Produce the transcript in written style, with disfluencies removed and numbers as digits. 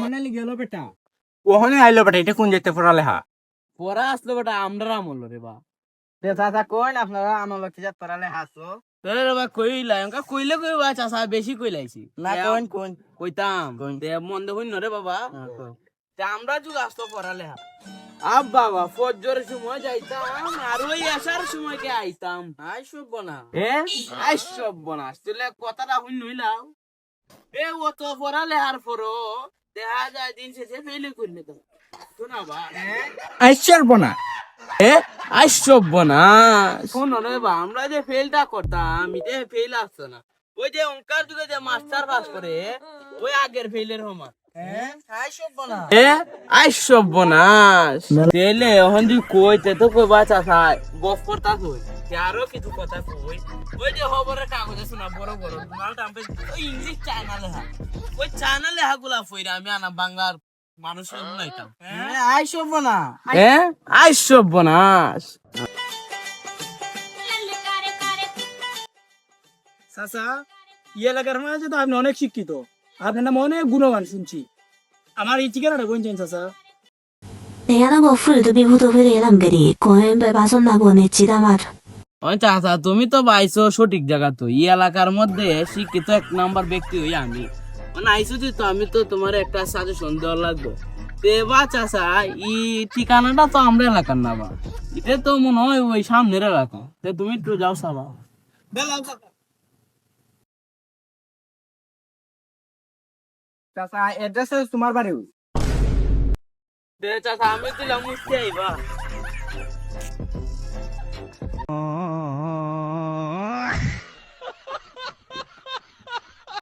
ওখানে গেল বেটা ওখানে আইলো বেটা এটা কোন যেতে পড়ালেখা পড়া আসলো বেটা আমরা আমল রে বা চাচা কোন আপনারা আমল কি যাত পড়ালেখা আছো রে বা কইলা এনকা কইলে কইবা চাচা বেশি কইলাইছি না কোন কোন কইতাম কোন? তে মন দেখুন রে বাবা তে আমরা যুগ আসতো পড়ালেখা আব বাবা ফজর সময় যাইতাম আর ওই আসার সময় কে আইতাম আই সব না আই সব না তুলে কথাটা হইন নইলাও এ ও তো পড়ালেখার পরও দেখা যায় দিন শেষে ফেলে করলে তো শোনা বা আইসার বনা শোনো রে বা আমরা যে ফেলটা করতাম এটা ফেল আসতো না ওই যে অঙ্কার যুগে যে মাস্টার পাস করে ওই আগের ফেলের সমান তেলে এখন তুই কইতে তো কইবা চাচা গপ করতা কই আরো কিছু কথা কই ওই যে খবরের কাগজে শোনা বড় বড় ডোনাল্ড ট্রাম্পের ওই ইংলিশ চায়না লেখা ওই চায়না লেখা গুলা ফইরা আমি আনা বাংলার মানুষের শুনাইতাম আইসবনাস চাচা ইয়ে এলাকার মাঝে তো আপনি অনেক শিক্ষিত আপনার নাম অনেক গুণগান শুনছি আমার এই ঠিকানাটা কোন চান চাচা 내가 풀도 비부도 그래란 거리 고엔 배바선나고 내 지다마র ওই চাচা তুমি তো পাইছো সঠিক জায়গা তো এই এলাকার মধ্যে শিক্ষিত এক নাম্বার ব্যক্তি হই আমি মানে আইসো তো আমি তো তোমার একটা সাজেশন দেওয়া লাগবে দেবা চাচা এই ঠিকানাটা তো আমরা এলাকার না বা এটা তো মনে হয় ওই সামনের এলাকা তুমি একটু যাও সাবা চাচা অ্যাড্রেস তোমার বাড়ি দে চাচা আমি দিলাম মুস্তি আইবা